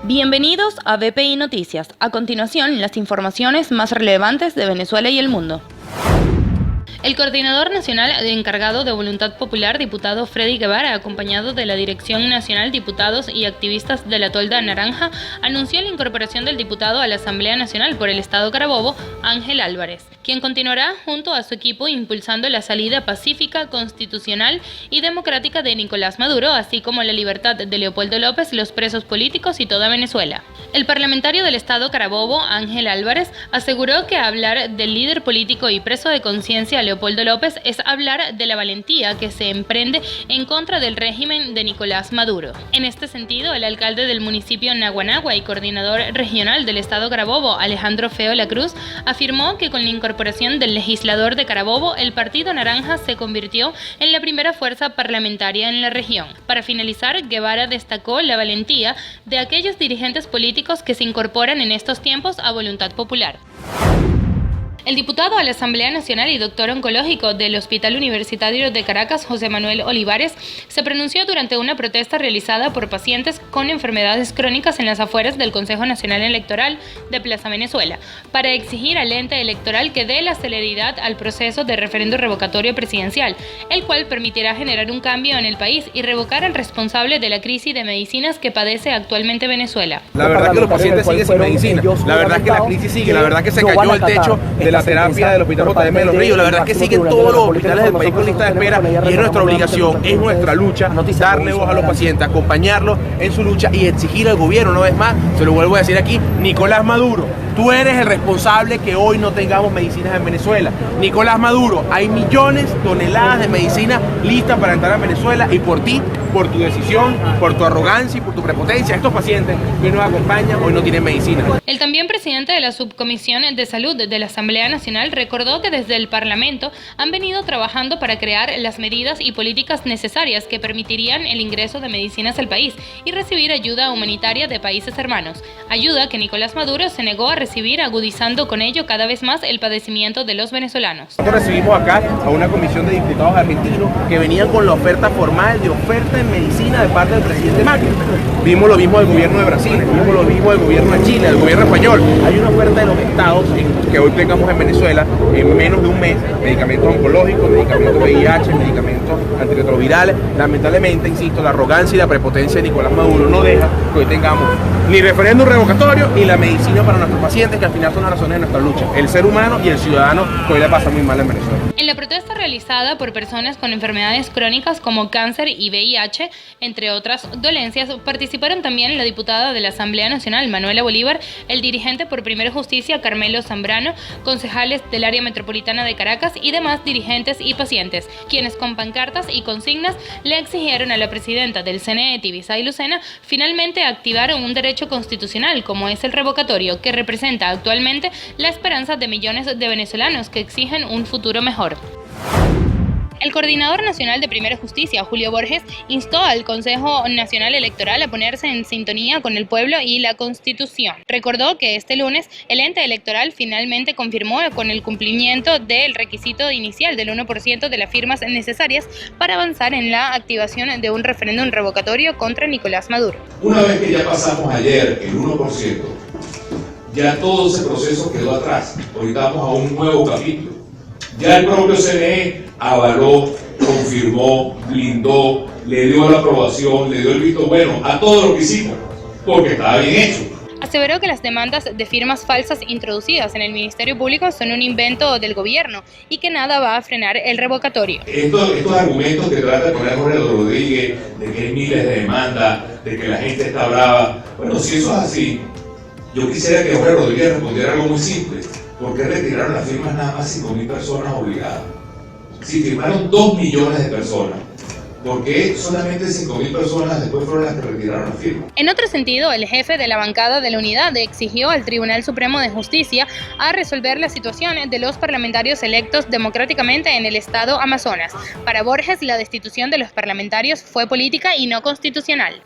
Bienvenidos a BPI Noticias. A continuación, las informaciones más relevantes de Venezuela y el mundo. El coordinador nacional encargado de Voluntad Popular, diputado Freddy Guevara, acompañado de la Dirección Nacional, diputados y activistas de la Tolda Naranja, anunció la incorporación del diputado a la Asamblea Nacional por el Estado Carabobo, Ángel Álvarez, quien continuará junto a su equipo impulsando la salida pacífica, constitucional y democrática de Nicolás Maduro, así como la libertad de Leopoldo López, los presos políticos y toda Venezuela. El parlamentario del Estado Carabobo, Ángel Álvarez, aseguró que hablar del líder político y preso de conciencia Leopoldo López es hablar de la valentía que se emprende en contra del régimen de Nicolás Maduro. En este sentido, el alcalde del municipio Naguanagua y coordinador regional del Estado Carabobo, Alejandro Feo La Cruz, afirmó que con la incorporación del legislador de Carabobo, el Partido Naranja se convirtió en la primera fuerza parlamentaria en la región. Para finalizar, Guevara destacó la valentía de aquellos dirigentes políticos que se incorporan en estos tiempos a Voluntad Popular. El diputado a la Asamblea Nacional y doctor oncológico del Hospital Universitario de Caracas, José Manuel Olivares, se pronunció durante una protesta realizada por pacientes con enfermedades crónicas en las afueras del Consejo Nacional Electoral de Plaza Venezuela, para exigir al ente electoral que dé la celeridad al proceso de referendo revocatorio presidencial, el cual permitirá generar un cambio en el país y revocar al responsable de la crisis de medicinas que padece actualmente Venezuela. La verdad que los pacientes siguen sin medicina, la verdad que la crisis sigue, la verdad que se cayó el techo de la terapia del Hospital JM de los Ríos, la verdad que siguen todos los hospitales del país con lista de espera y es nuestra obligación, es nuestra lucha darle voz a los pacientes, acompañarlos en su lucha y exigir al gobierno, una vez más, se lo vuelvo a decir aquí, Nicolás Maduro, tú eres el responsable que hoy no tengamos medicinas en Venezuela. Nicolás Maduro, hay millones, toneladas de medicinas listas para entrar a Venezuela y por ti, por tu decisión, por tu arrogancia y por tu prepotencia, estos pacientes que nos acompañan hoy no tienen medicina. El también presidente de la Subcomisión de Salud de la Asamblea Nacional recordó que desde el Parlamento han venido trabajando para crear las medidas y políticas necesarias que permitirían el ingreso de medicinas al país y recibir ayuda humanitaria de países hermanos. Ayuda que Nicolás Maduro se negó a recibir, agudizando con ello cada vez más el padecimiento de los venezolanos. Nosotros recibimos acá a una comisión de diputados argentinos que venían con la oferta formal de oferta en medicina de parte del presidente Macri. Vimos lo mismo del gobierno de Brasil, vimos lo mismo del gobierno de Chile, del gobierno español. Hay una oferta de los estados que hoy tengamos en Venezuela en menos de un mes, medicamentos oncológicos, medicamentos VIH, medicamentos antirretrovirales. Lamentablemente, insisto, la arrogancia y la prepotencia de Nicolás Maduro no deja que hoy tengamos ni referéndum revocatorio ni la medicina para nuestros pacientes, que al final son las razones de nuestra lucha, el ser humano y el ciudadano que hoy le pasa muy mal en Venezuela. En la protesta realizada por personas con enfermedades crónicas como cáncer y VIH, entre otras dolencias, participaron también la diputada de la Asamblea Nacional, Manuela Bolívar, el dirigente por Primera Justicia, Carmelo Zambrano, concejales del área metropolitana de Caracas y demás dirigentes y pacientes, quienes con pancartas y consignas le exigieron a la presidenta del CNE, Tibisay Lucena, finalmente activar un derecho constitucional como es el revocatorio, que representa actualmente la esperanza de millones de venezolanos que exigen un futuro mejor. El coordinador nacional de Primera Justicia, Julio Borges, instó al Consejo Nacional Electoral a ponerse en sintonía con el pueblo y la Constitución. Recordó que este lunes el ente electoral finalmente confirmó con el cumplimiento del requisito inicial del 1% de las firmas necesarias para avanzar en la activación de un referéndum revocatorio contra Nicolás Maduro. Una vez que ya pasamos ayer el 1%, ya todo ese proceso quedó atrás. Ahorita vamos a un nuevo capítulo. Ya el propio CNE avaló, confirmó, blindó, le dio la aprobación, le dio el visto bueno a todo lo que hicimos, porque estaba bien hecho. Aseveró que las demandas de firmas falsas introducidas en el Ministerio Público son un invento del gobierno y que nada va a frenar el revocatorio. Estos argumentos que trata de poner Jorge Rodríguez, de que hay miles de demandas, de que la gente está brava, bueno, si eso es así, yo quisiera que Jorge Rodríguez respondiera algo muy simple. ¿Por qué retiraron las firmas nada más 5.000 personas obligadas? Si firmaron 2 millones de personas, ¿por qué solamente 5.000 personas después fueron las que retiraron las firmas? En otro sentido, el jefe de la bancada de la Unidad exigió al Tribunal Supremo de Justicia a resolver la situación de los parlamentarios electos democráticamente en el estado Amazonas. Para Borges, la destitución de los parlamentarios fue política y no constitucional.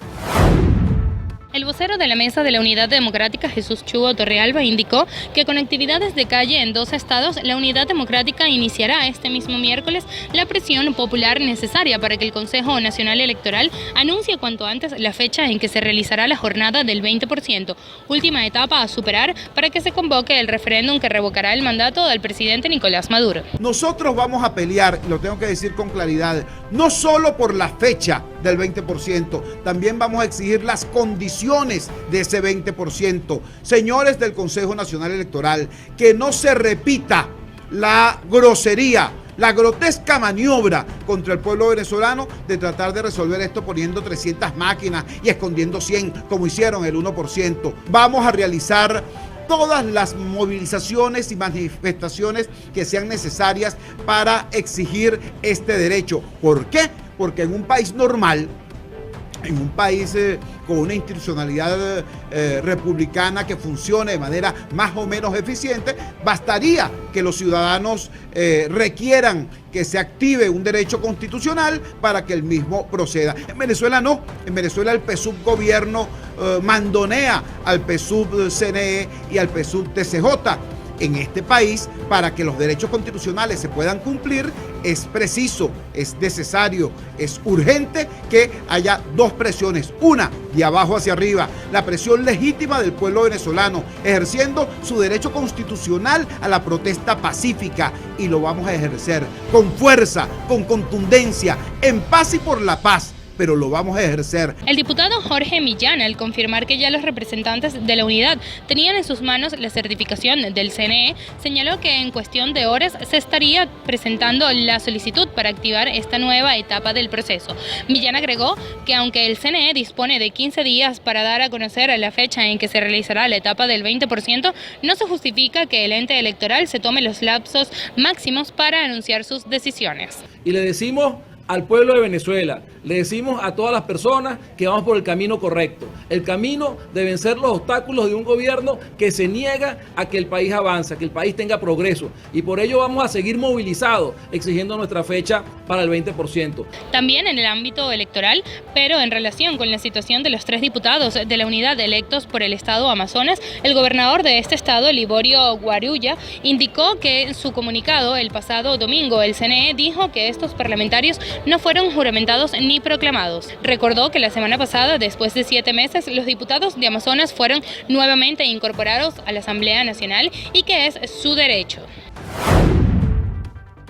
El vocero de la Mesa de la Unidad Democrática, Jesús Chugo Torrealba, indicó que con actividades de calle en 2 estados, la Unidad Democrática iniciará este mismo miércoles la presión popular necesaria para que el Consejo Nacional Electoral anuncie cuanto antes la fecha en que se realizará la jornada del 20%, última etapa a superar para que se convoque el referéndum que revocará el mandato del presidente Nicolás Maduro. Nosotros vamos a pelear, lo tengo que decir con claridad, no solo por la fecha del 20%, también vamos a exigir las condiciones de ese 20%. Señores del Consejo Nacional Electoral, que no se repita la grosería, la grotesca maniobra contra el pueblo venezolano de tratar de resolver esto poniendo 300 máquinas y escondiendo 100, como hicieron el 1%. Vamos a realizar todas las movilizaciones y manifestaciones que sean necesarias para exigir este derecho. ¿Por qué? Porque en un país normal, en un país con una institucionalidad republicana que funcione de manera más o menos eficiente, bastaría que los ciudadanos requieran que se active un derecho constitucional para que el mismo proceda. En Venezuela no, en Venezuela el PSUV gobierno mandonea al PSUV CNE y al PSUV TCJ. En este país, para que los derechos constitucionales se puedan cumplir, es preciso, es necesario, es urgente que haya 2 presiones. Una, de abajo hacia arriba, la presión legítima del pueblo venezolano, ejerciendo su derecho constitucional a la protesta pacífica. Y lo vamos a ejercer con fuerza, con contundencia, en paz y por la paz. Pero lo vamos a ejercer. El diputado Jorge Millán, al confirmar que ya los representantes de la unidad tenían en sus manos la certificación del CNE, señaló que en cuestión de horas se estaría presentando la solicitud para activar esta nueva etapa del proceso. Millán agregó que aunque el CNE dispone de 15 días para dar a conocer la fecha en que se realizará la etapa del 20%, no se justifica que el ente electoral se tome los lapsos máximos para anunciar sus decisiones. Y le decimos al pueblo de Venezuela, le decimos a todas las personas que vamos por el camino correcto. El camino de vencer los obstáculos de un gobierno que se niega a que el país avance, a que el país tenga progreso. Y por ello vamos a seguir movilizados, exigiendo nuestra fecha para el 20%. También en el ámbito electoral, pero en relación con la situación de los 3 diputados de la unidad electos por el estado Amazonas, el gobernador de este estado, Liborio Guarulla, indicó que en su comunicado el pasado domingo el CNE dijo que estos parlamentarios no fueron juramentados ni proclamados. Recordó que la semana pasada, después de 7 meses, los diputados de Amazonas fueron nuevamente incorporados a la Asamblea Nacional y que es su derecho.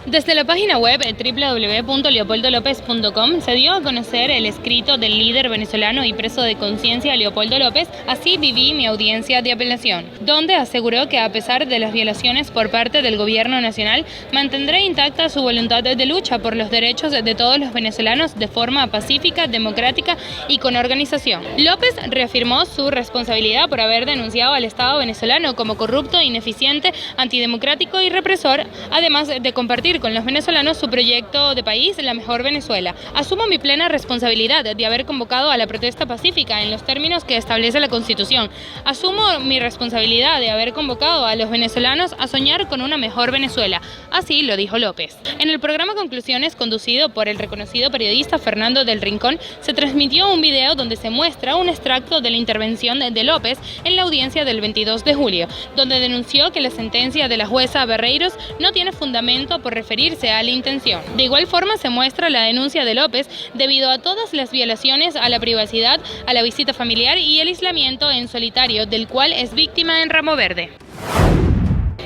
Desde la página web www.leopoldolopez.com se dio a conocer el escrito del líder venezolano y preso de conciencia Leopoldo López, Así viví mi audiencia de apelación, donde aseguró que a pesar de las violaciones por parte del gobierno nacional, mantendrá intacta su voluntad de lucha por los derechos de todos los venezolanos de forma pacífica, democrática y con organización. López reafirmó su responsabilidad por haber denunciado al Estado venezolano como corrupto, ineficiente, antidemocrático y represor, además de compartir con los venezolanos su proyecto de país, la mejor Venezuela. Asumo mi plena responsabilidad de haber convocado a la protesta pacífica en los términos que establece la Constitución. Asumo mi responsabilidad de haber convocado a los venezolanos a soñar con una mejor Venezuela. Así lo dijo López. En el programa Conclusiones, conducido por el reconocido periodista Fernando del Rincón, se transmitió un video donde se muestra un extracto de la intervención de López en la audiencia del 22 de julio, donde denunció que la sentencia de la jueza Barreiros no tiene fundamento por referirse a la intención. De igual forma se muestra la denuncia de López debido a todas las violaciones a la privacidad, a la visita familiar y el aislamiento en solitario del cual es víctima en Ramo Verde.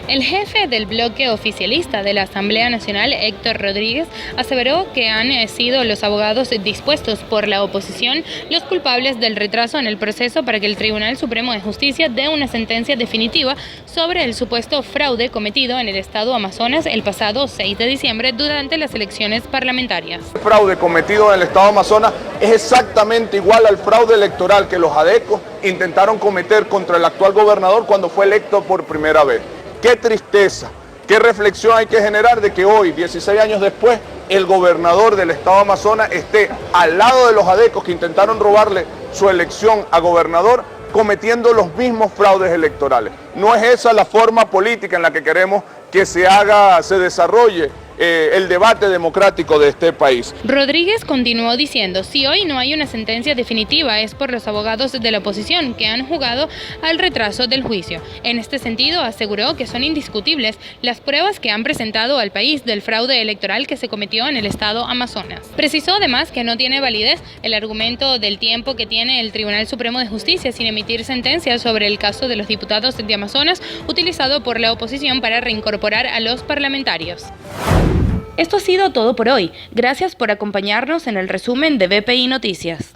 El jefe del bloque oficialista de la Asamblea Nacional, Héctor Rodríguez, aseveró que han sido los abogados dispuestos por la oposición los culpables del retraso en el proceso para que el Tribunal Supremo de Justicia dé una sentencia definitiva sobre el supuesto fraude cometido en el estado Amazonas el pasado 6 de diciembre durante las elecciones parlamentarias. El fraude cometido en el estado Amazonas es exactamente igual al fraude electoral que los adecos intentaron cometer contra el actual gobernador cuando fue electo por primera vez. Qué tristeza, qué reflexión hay que generar de que hoy, 16 años después, el gobernador del estado Amazonas esté al lado de los adecos que intentaron robarle su elección a gobernador, cometiendo los mismos fraudes electorales. No es esa la forma política en la que queremos que se desarrolle el debate democrático de este país. Rodríguez continuó diciendo, si hoy no hay una sentencia definitiva es por los abogados de la oposición que han jugado al retraso del juicio. En este sentido, aseguró que son indiscutibles las pruebas que han presentado al país del fraude electoral que se cometió en el estado Amazonas. Precisó además que no tiene validez el argumento del tiempo que tiene el Tribunal Supremo de Justicia sin emitir sentencias sobre el caso de los diputados de Amazonas utilizado por la oposición para reincorporar a los parlamentarios. Esto ha sido todo por hoy. Gracias por acompañarnos en el resumen de BPI Noticias.